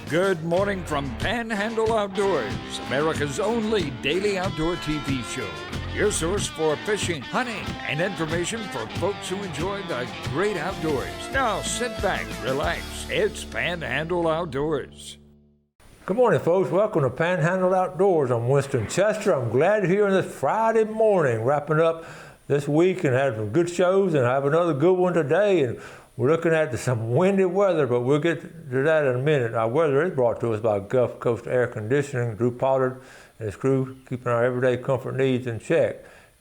Good morning from Panhandle Outdoors, America's only daily outdoor TV show. Your source for fishing, hunting, and information for folks who enjoy the great outdoors. Now sit back, relax. It's Panhandle Outdoors. Good morning, folks. Welcome to Panhandle Outdoors. I'm Winston Chester. I'm glad you're here on this Friday morning, wrapping up this week and having some good shows, and I have another good one today. And we're looking at some windy weather, but we'll get to that in a minute. Our weather is brought to us by Gulf Coast Air Conditioning, Drew Pollard and his crew, keeping our everyday comfort needs in check.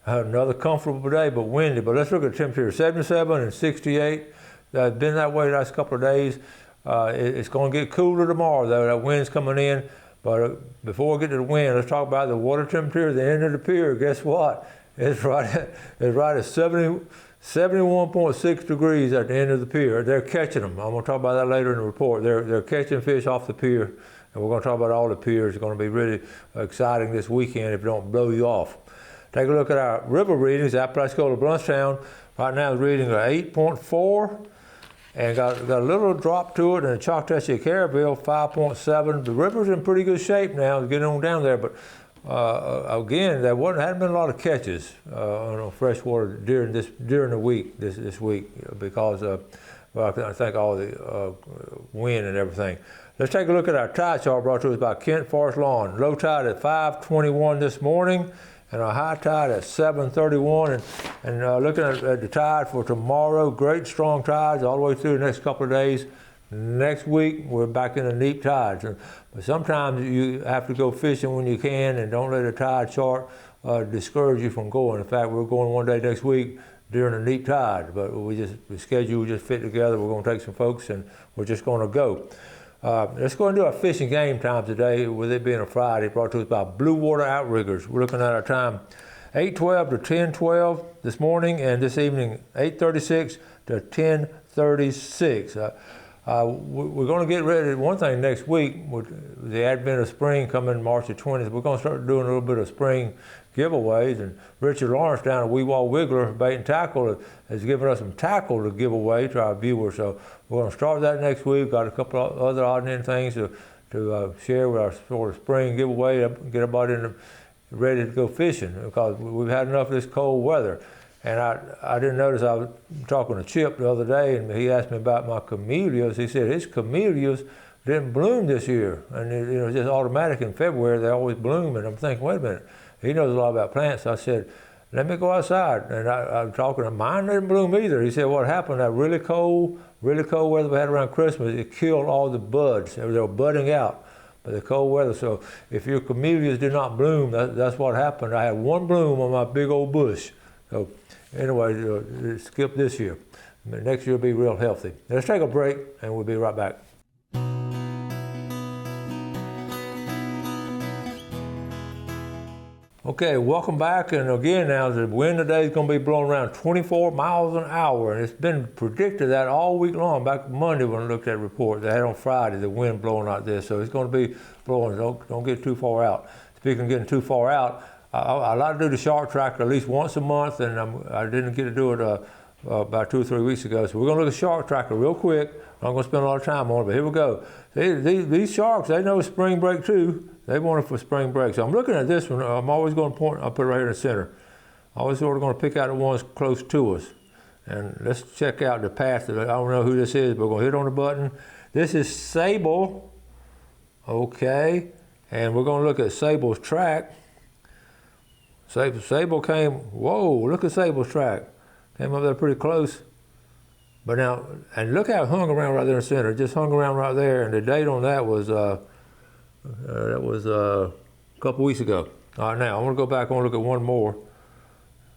Another comfortable day, but windy. But let's look at the temperature, 77 and 68. It's been that way the last couple of days. It's going to get cooler tomorrow, though. That wind's coming in. But before we get to the wind, let's talk about the water temperature at the end of the pier. Guess what? It's right at 71.6 degrees at the end of the pier. They're catching them. I'm going to talk about that later in the report. They're catching fish off the pier, and we're going to talk about all the piers. It's going to be really exciting this weekend if it don't blow you off. Take a look at our river readings. Apalachicola Bluntstown right now is reading an 8.4, and got a little drop to it. And the Choctawhatchee Carabelle 5.7. The river's in pretty good shape now. It's getting on down there, but again, there hadn't been a lot of catches on freshwater during the week this week because I think all the wind and everything. Let's take a look at our tide chart brought to us by Kent Forest Lawn. Low tide at 5:21 this morning, and our high tide at 7:31. And looking at the tide for tomorrow, great strong tides all the way through the next couple of days. Next week, we're back in the neap tides. But sometimes you have to go fishing when you can, and don't let a tide chart discourage you from going. In fact, we're going one day next week during a neap tide, but the schedule just fit together. We're going to take some folks, and we're just going to go. Let's go and do our fishing game time today, with it being a Friday, brought to us by Blue Water Outriggers. We're looking at our time 8:12 to 10:12 this morning, and this evening 8:36 to 10:36. We're going to get ready. One thing next week, with the advent of spring coming March the 20th, we're going to start doing a little bit of spring giveaways. And Richard Lawrence down at Weewall Wiggler Bait and Tackle has given us some tackle to give away to our viewers. So we're going to start that next week. Got a couple of other odd and end things to share with our sort of spring giveaway, get everybody ready to go fishing, because we've had enough of this cold weather. And I didn't notice, I was talking to Chip the other day, and he asked me about my camellias. He said his camellias didn't bloom this year. And just automatic in February, they always bloom. And I'm thinking, wait a minute, he knows a lot about plants. So I said, let me go outside. And I'm talking to mine didn't bloom either. He said, what happened, that really cold weather we had around Christmas, it killed all the buds. They were budding out by the cold weather. So if your camellias did not bloom, that's what happened. I had one bloom on my big old bush. So anyway, skip this year. Next year will be real healthy. Let's take a break, and we'll be right back. Okay, welcome back. And again, now the wind today is going to be blowing around 24 miles an hour, and it's been predicted that all week long. Back Monday when I looked at the report, they had on Friday the wind blowing like this, so it's going to be blowing. Don't get too far out. Speaking of getting too far out, I like to do the shark tracker at least once a month, and I didn't get to do it about 2 or 3 weeks ago. So we're going to look at shark tracker real quick. I'm going to spend a lot of time on it, but here we go. These sharks, they know spring break too. They want it for spring break. So I'm looking at this one. I'm always going to point, I'll put it right here in the center. I always sort of going to pick out the ones close to us. And let's check out the path. I don't know who this is, but we're going to hit on the button. This is Sable. Okay. And we're going to look at Sable's track. Sable came, whoa, look at Sable's track. Came up there pretty close. But now, and look how it hung around right there in the center. It just hung around right there, and the date on that was a couple weeks ago. All right, now, I'm gonna go back, I wanna look at one more.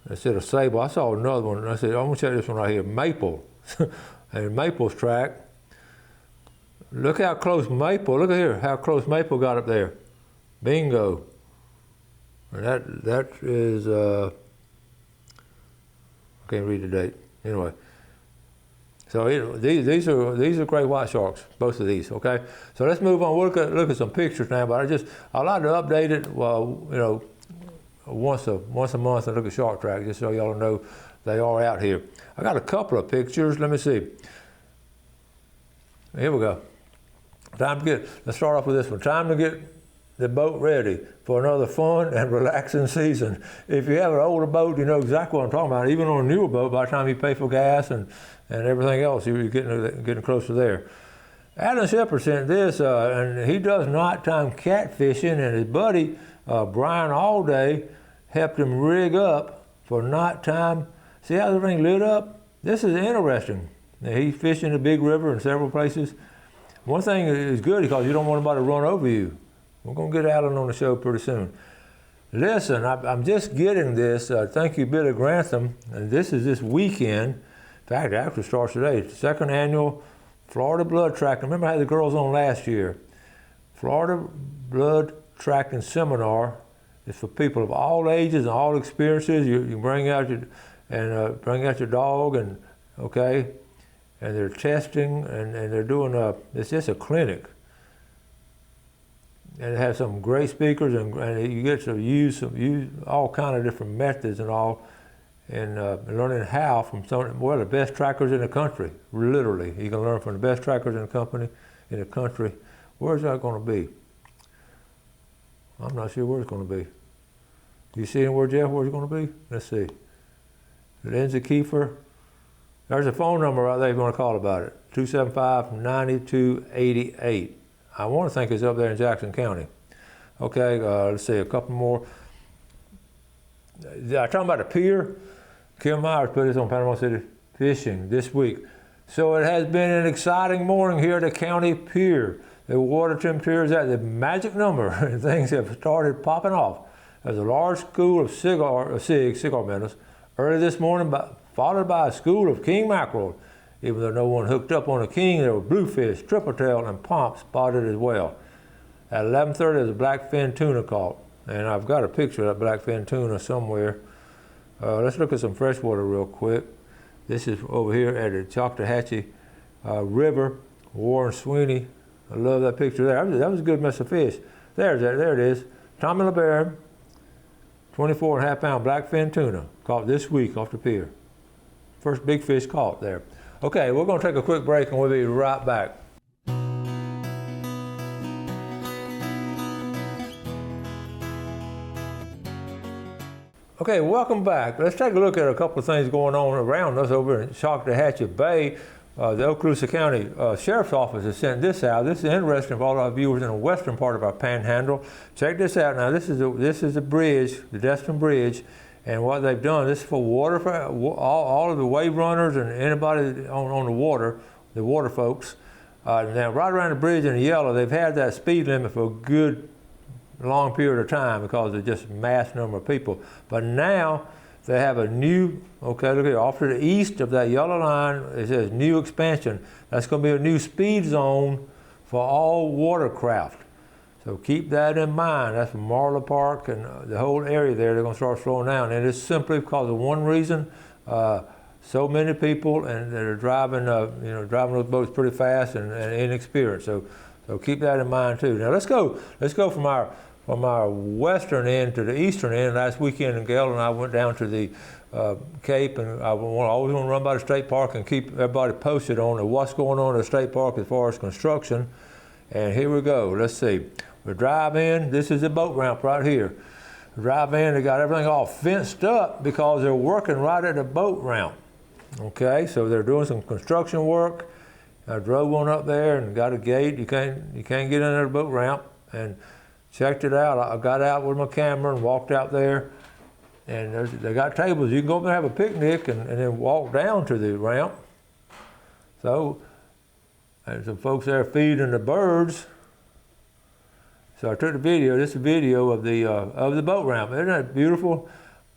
Instead of Sable, I saw another one, and I said, I'm gonna check this one right here, Maple. And Maple's track. Look how close Maple, look at here, how close Maple got up there. Bingo. And that is, I can't read the date. Anyway, so these are great white sharks, both of these. Okay, so let's move on. We'll look at some pictures now. But I like to update it. Well, once a month and look at shark track, just so y'all know they are out here. I got a couple of pictures. Let me see. Here we go. Let's start off with this one. Time to get the boat ready for another fun and relaxing season. If you have an older boat, you know exactly what I'm talking about. Even on a newer boat, by the time you pay for gas and everything else, you're getting closer there. Alan Shepard sent this, and he does nighttime catfishing, and his buddy, Brian Allday, helped him rig up for nighttime. See how the ring lit up? This is interesting. Now, he's fishing the big river in several places. One thing is good because you don't want anybody to run over you. We're going to get Alan on the show pretty soon. Listen, I'm just getting this. Thank you, Billy Grantham. And this is this weekend. In fact, it actually starts today. Second annual Florida Blood Tracking. Remember I had the girls on last year. Florida Blood Tracking Seminar is for people of all ages and all experiences. You bring out your dog, and okay, and they're testing and they're doing it's just a clinic. And it has some great speakers, and you get to use all kind of different methods and all, and learning how from the best trackers in the country. Literally, you can learn from the best trackers in the country. Where's that going to be? I'm not sure where it's going to be. You see anywhere, Jeff, where it's going to be? Let's see. Lindsay Kiefer. There's a phone number right there if you want to call about it. 275-9288. I want to think it's up there in Jackson County. Okay, let's see, a couple more. I'm talking about the pier. Kim Myers put this on Panama City Fishing this week. So it has been an exciting morning here at the county pier. The water temperature is at the magic number, and things have started popping off. There's a large school of cigar minnows early this morning, followed by a school of king mackerel. Even though no one hooked up on a king, there were bluefish, tripletail, and pomp spotted as well. At 11:30, there's a blackfin tuna caught, and I've got a picture of that blackfin tuna somewhere. Let's look at some freshwater real quick. This is over here at the Choctawhatchee River, Warren Sweeney. I love that picture there. That was a good mess of fish. There it is. Tommy LeBaron, 24.5-pound blackfin tuna, caught this week off the pier. First big fish caught there. Okay, we're going to take a quick break and we'll be right back. Okay, welcome back. Let's take a look at a couple of things going on around us over in Choctawhatchee Bay. The Okaloosa County Sheriff's Office has sent this out. This is interesting for all our viewers in the western part of our Panhandle. Check this out. Now, this is the bridge, the Destin Bridge. And what they've done, this is for water, for all of the wave runners and anybody on the water folks. Now, right around the bridge in the yellow, they've had that speed limit for a good long period of time because of just mass number of people. But now they have a new, okay, look here, off to the east of that yellow line, it says new expansion. That's going to be a new speed zone for all watercraft. So keep that in mind. That's from Marla Park and the whole area there. They're going to start slowing down, and it's simply because of one reason: so many people, and they're driving, driving those boats pretty fast and inexperienced. So keep that in mind too. Now let's go from our western end to the eastern end. Last weekend, Gail and I went down to the Cape, and I always want to run by the state park and keep everybody posted on what's going on at the state park as far as construction. And here we go. Let's see. We drive in. This is the boat ramp right here. We drive in. They got everything all fenced up because they're working right at the boat ramp. Okay, so they're doing some construction work. I drove on up there and got a gate. You can't get under the boat ramp, and checked it out. I got out with my camera and walked out there. And they got tables. You can go up there and have a picnic and then walk down to the ramp. So there's some folks there feeding the birds. So I took the video. This is a video of the boat ramp. Isn't that beautiful?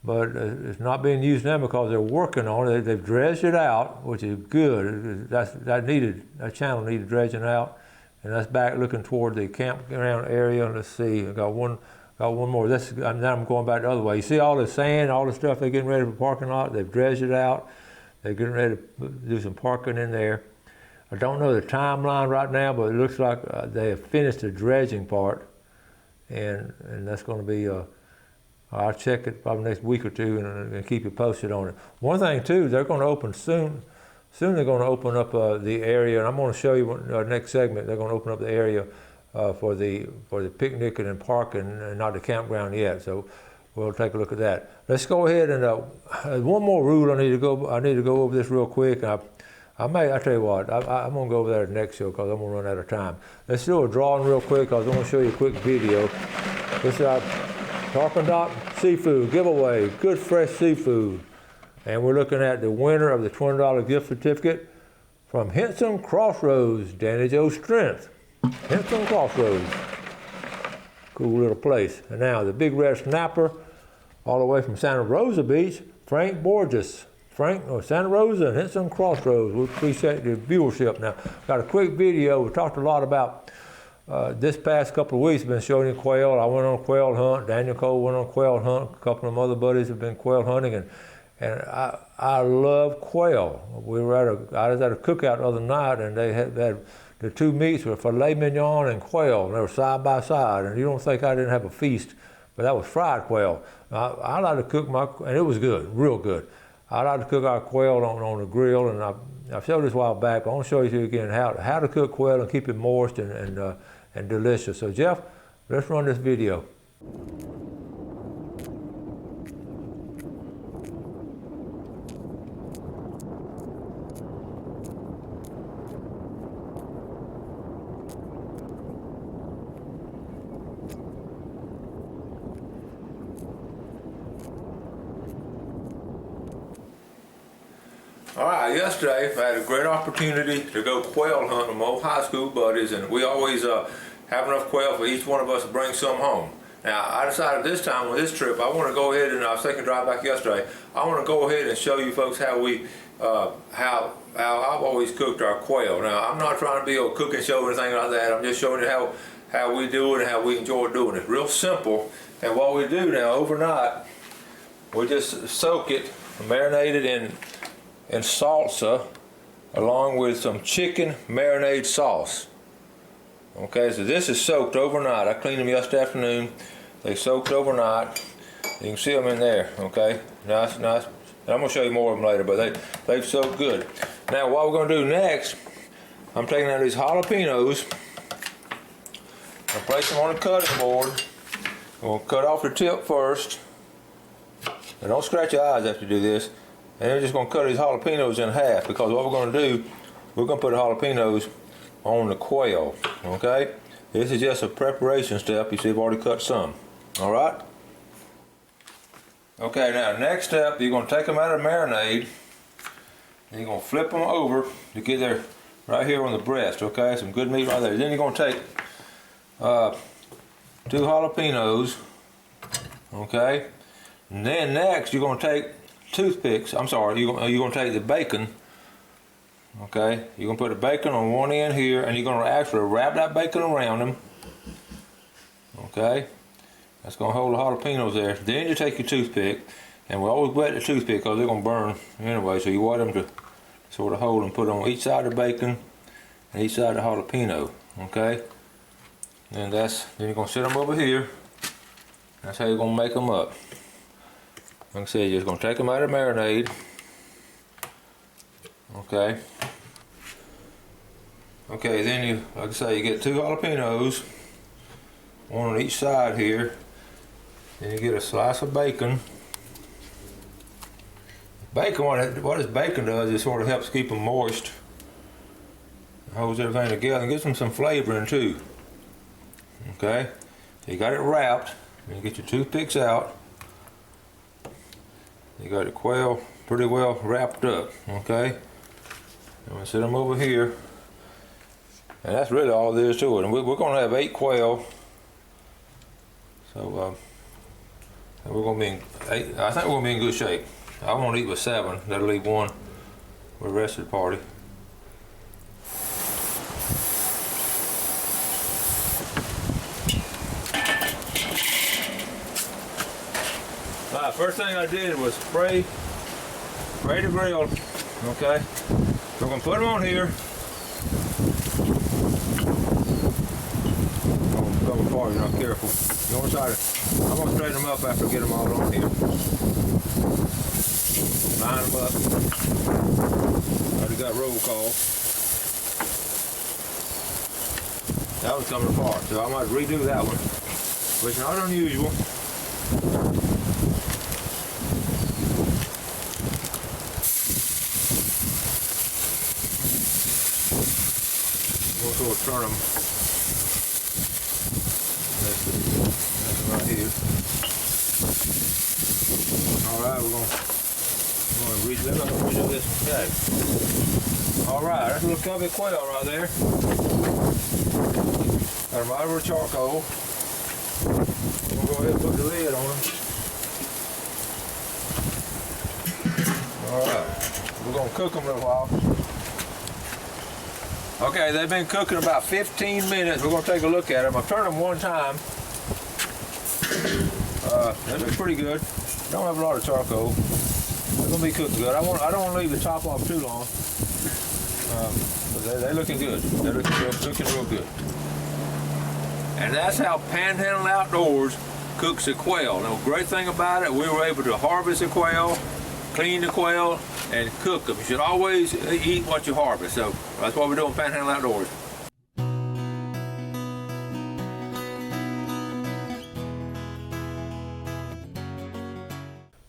But it's not being used now because they're working on it. They've dredged it out, which is good. That channel needed dredging out, and that's back looking toward the campground area. Let's see. I got one more. Now I'm going back the other way. You see all the sand, all the stuff they're getting ready for parking lot. They've dredged it out. They're getting ready to do some parking in there. I don't know the timeline right now, but it looks like they have finished the dredging part. And that's going to be, I'll check it probably next week or two and keep you posted on it. One thing too, they're going to open soon soon they're going to open up the area, and I'm going to show you our next segment. They're going to open up the area for the picnicking and parking, and not the campground yet. So we'll take a look at that. Let's go ahead and one more rule I need to go over this real quick. I tell you what, I'm going to go over there next show because I'm going to run out of time. Let's do a drawing real quick because I want to show you a quick video. This is our Talking Dock Seafood giveaway, good fresh seafood. And we're looking at the winner of the $20 gift certificate from Henson Crossroads, Danny Joe's Strength. Henson Crossroads. Cool little place. And now the big red snapper, all the way from Santa Rosa Beach, Frank Borges. Frank, Santa Rosa and Henson Crossroads. We appreciate the viewership. Now, got a quick video. We talked a lot about this past couple of weeks, been showing you quail. I went on a quail hunt. Daniel Cole went on a quail hunt. A couple of my other buddies have been quail hunting, and I love quail. I was at a cookout the other night, and they had the two meats were filet mignon and quail, and they were side by side. And you don't think I didn't have a feast, but that was fried quail. I like to cook and it was good, real good. I like to cook our quail on the grill, and I showed this a while back, but I want to show you again how to cook quail and keep it moist and delicious. So Jeff, let's run this video. All right, yesterday I had a great opportunity to go quail hunting with my old high school buddies, and we always have enough quail for each one of us to bring some home. Now, I decided this time on this trip, I want to go ahead, and I was taking a drive back yesterday, I want to go ahead and show you folks how how I've always cooked our quail. Now, I'm not trying to be a cooking show or anything like that. I'm just showing you how we do it and how we enjoy doing it. Real simple. And what we do now, overnight, we just soak it, marinate it in salsa, along with some chicken marinade sauce. Okay, so this is soaked overnight. I cleaned them yesterday afternoon. They soaked overnight. You can see them in there. Okay, nice. And I'm gonna show you more of them later, but they've soaked good. Now, what we're gonna do next, I'm taking out these jalapenos. I'm gonna place them on the cutting board. We'll cut off the tip first. Now, don't scratch your eyes after you do this. And we're just going to cut these jalapenos in half, because what we're going to do, we're going to put the jalapenos on the quail, okay? This is just a preparation step. You see I've already cut some, all right? Okay, now next step, you're going to take them out of the marinade, and you're going to flip them over to get there right here on the breast, okay? Some good meat right there. Then you're going to take 2 jalapenos, okay? And then next, you're going to take toothpicks. I'm sorry, you're going to take the bacon, okay? You're going to put the bacon on one end here, and you're going to actually wrap that bacon around them, okay? That's going to hold the jalapenos there. Then you take your toothpick, and we always wet the toothpick because they're going to burn anyway, so you want them to sort of hold and put on each side of the bacon and each side of the jalapeno, okay? And then you're going to set them over here. That's how you're going to make them up. Like I said, you're just going to take them out of the marinade. Okay. Okay, then you, like I say, you get 2 jalapenos, one on each side here. Then you get a slice of bacon. Bacon, what this bacon does is sort of helps keep them moist. It holds everything together and gives them some flavoring too. Okay, you got it wrapped. Then you get your toothpicks out. You got the quail pretty well wrapped up, okay? I'm gonna set them over here. And that's really all there is to it. And we're gonna have 8 quail. So we're gonna be in I think we're gonna be in good shape. I won't eat with 7, that'll leave 1 for the rest of the party. First thing I did was spray the grill, okay? So we're gonna put them on here. Oh, come apart, you're not careful. You want to try to, I'm gonna straighten them up after I get them all on here. Line them up. There we got roll call. That one's coming apart, so I might redo that one, which is not unusual. We'll sort of turn them. That's right here. All right, we're going to redo this. Okay. All right, that's a little cubby quail right there. Got them right over charcoal. We'll go ahead and put the lid on them. All right, we're going to cook them a little while. Okay, they've been cooking about 15 minutes. We're going to take a look at them. I've turned them one time. They look pretty good. Don't have a lot of charcoal. They're going to be cooked good. I don't want to leave the top off too long. But they're looking good. They're looking real good. And that's how Panhandle Outdoors cooks a quail. Now, the great thing about it, we were able to harvest a quail, clean the quail, and cook them. You should always eat what you harvest. So that's what we're doing Panhandle Outdoors.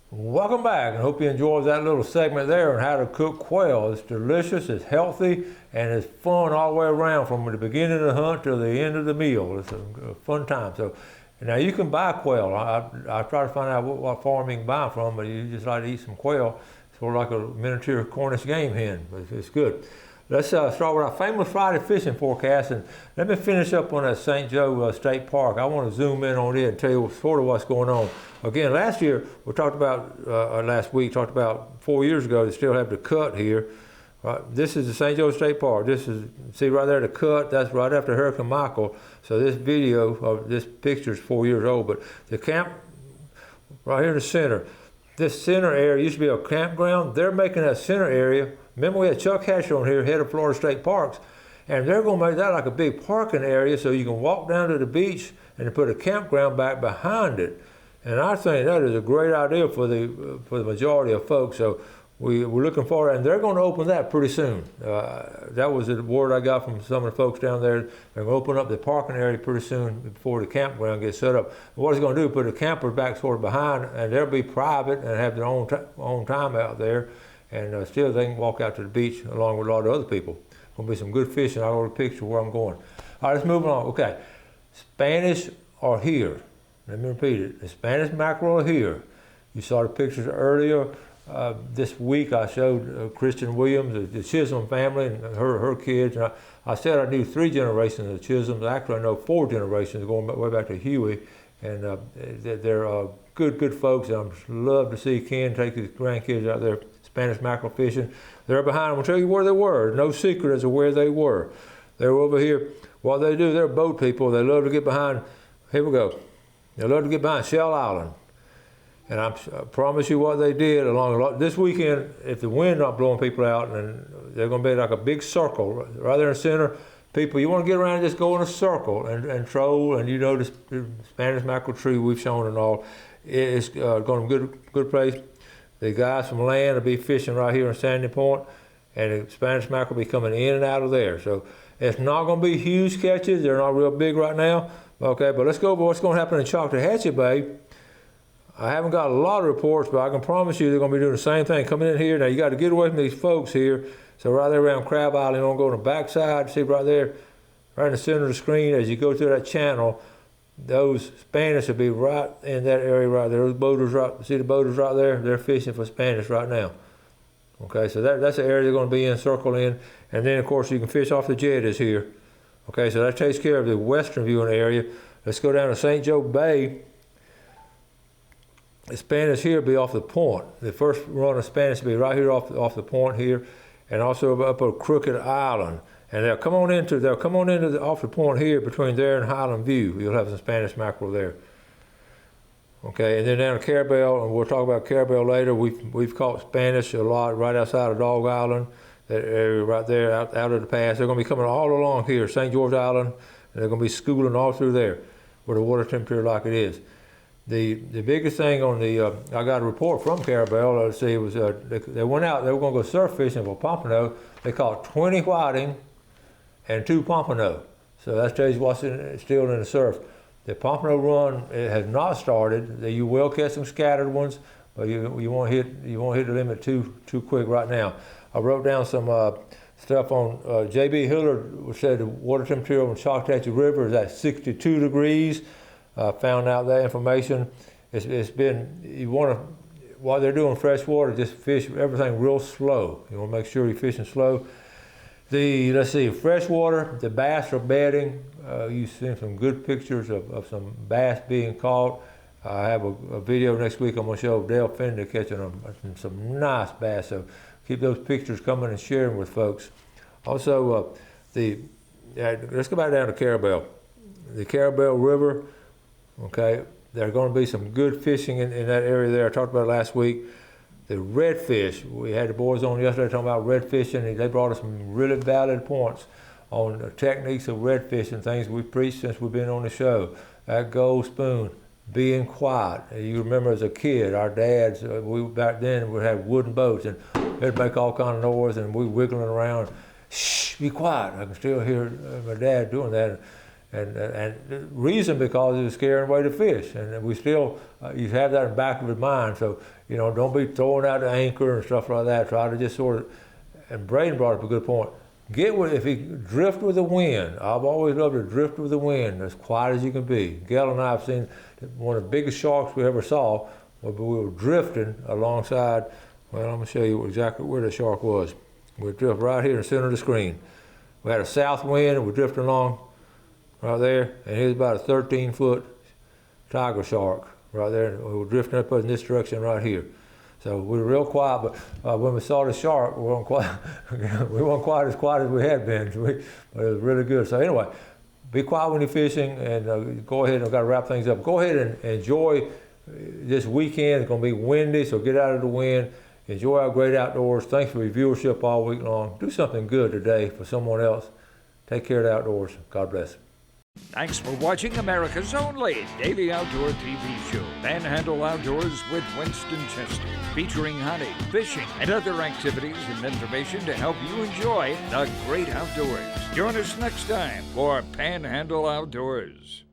Welcome back, and hope you enjoyed that little segment there on how to cook quail. It's delicious, it's healthy, and it's fun all the way around from the beginning of the hunt to the end of the meal. It's a fun time. So now you can buy quail. I try to find out what farm you can buy them from, but you just like to eat some quail. It's sort of like a miniature Cornish game hen, but it's good. Let's start with our famous Friday fishing forecast, and let me finish up on that St. Joe State Park. I want to zoom in on it and tell you sort of what's going on. Again, last year, we talked about, last week, talked about 4 years ago, they still have the cut here. This is the St. Joe State Park. This is, see right there, the cut, that's right after Hurricane Michael. So this video, this picture is 4 years old, but the camp right here in the center, this center area used to be a campground. They're making that center area. Remember we had Chuck Hatcher on here, head of Florida State Parks, and they're going to make that like a big parking area so you can walk down to the beach and put a campground back behind it. And I think that is a great idea for the majority of folks. So we're looking forward, and they're going to open that pretty soon. That was the word I got from some of the folks down there. They're going to open up the parking area pretty soon before the campground gets set up. And what it's going to do is put the campers back sort of behind, and they'll be private and have their own time out there. And still they can walk out to the beach along with a lot of other people. Going to be some good fishing. I'll go to the picture where I'm going. All right, let's move on. Okay, Spanish are here. Let me repeat it. The Spanish mackerel are here. You saw the pictures earlier. This week I showed Kristen Williams, the Chisholm family, and her kids. And I said I knew 3 generations of Chisholms. Actually, I know 4 generations going way back to Huey. And they're good folks. And I'd love to see Ken take his grandkids out there Spanish mackerel fishing. They're behind them. I'll tell you where they were. No secret as to where they were. They were over here. What they do, they're boat people. They love to get behind, here we go. They love to get behind Shell Island. And I promise you what they did this weekend, if the wind not blowing people out, and they're going to be like a big circle right there in the center. People, you want to get around and just go in a circle and troll, and you know the Spanish mackerel tree we've shown and all. It's going to be a good place. The guys from land will be fishing right here in Sandy Point, and the Spanish mackerel will be coming in and out of there. So it's not going to be huge catches. They're not real big right now. Okay, but let's go over what's going to happen in Choctawhatchee Bay. I haven't got a lot of reports, but I can promise you they're going to be doing the same thing coming in here. Now, you got to get away from these folks here. So right there around Crab Island, you want to go on the backside. See right there, right in the center of the screen, as you go through that channel, those Spanish will be right in that area right there. Those boaters see the boaters right there? They're fishing for Spanish right now. Okay, so that's the area they're going to be in, circle in. And then, of course, you can fish off the jetties here. Okay, so that takes care of the western viewing area. Let's go down to St. Joe Bay. The Spanish here will be off the point. The first run of Spanish will be right here off the point here, and also up a Crooked Island. And they'll come on into off the point here between there and Highland View. You'll have some Spanish mackerel there. Okay, and then down to Carabel, and we'll talk about Carabel later. We've caught Spanish a lot right outside of Dog Island. That area right there out of the pass. They're going to be coming all along here, St. George Island, and they're going to be schooling all through there where the water temperature like it is. The biggest thing on the I got a report from Carabel. Let's see, it was they went out. They were going to go surf fishing for pompano. They caught 20 whiting and 2 pompano. So that tells you what's still in the surf. The pompano run, it has not started. You will catch some scattered ones, but you won't hit the limit too quick right now. I wrote down some stuff on J.B. Hillard said the water temperature on Choctaw River is at 62 degrees. Found out that information. It's been, while they're doing freshwater, just fish everything real slow. You want to make sure you're fishing slow. Let's see, freshwater, the bass are bedding. You've seen some good pictures of some bass being caught. I have a video next week I'm going to show Dale Fender catching some nice bass. So keep those pictures coming and sharing with folks. Also, let's go back down to Carabel. The Carabel River, okay, there's going to be some good fishing in that area there. I talked about it last week. The redfish, we had the boys on yesterday talking about red fishing, and they brought us some really valid points on the techniques of red fishing, things we've preached since we've been on the show. That gold spoon, being quiet. You remember as a kid, our dads, back then would have wooden boats, and they'd make all kind of noise, and we wiggling around. Shh, be quiet. I can still hear my dad doing that. And the reason because it was scaring away the fish, and we still you have that in the back of your mind. So don't be throwing out the anchor and stuff like that. Try to just sort of. And Braden brought up a good point. If you drift with the wind. I've always loved to drift with the wind, as quiet as you can be. Gail and I have seen one of the biggest sharks we ever saw. We were drifting alongside. Well, I'm gonna show you exactly where the shark was. We drift right here in the center of the screen. We had a south wind, and we're drifting along. Right there, and here's about a 13-foot tiger shark right there. And we were drifting up in this direction right here. So we were real quiet, but when we saw the shark, we weren't quite as quiet as we had been. But it was really good. So anyway, be quiet when you're fishing, and go ahead. I've got to wrap things up. Go ahead and enjoy this weekend. It's going to be windy, so get out of the wind. Enjoy our great outdoors. Thanks for your viewership all week long. Do something good today for someone else. Take care of the outdoors. God bless. Thanks for watching America's only daily outdoor TV show, Panhandle Outdoors with Winston Chester, featuring hunting, fishing, and other activities and information to help you enjoy the great outdoors. Join us next time for Panhandle Outdoors.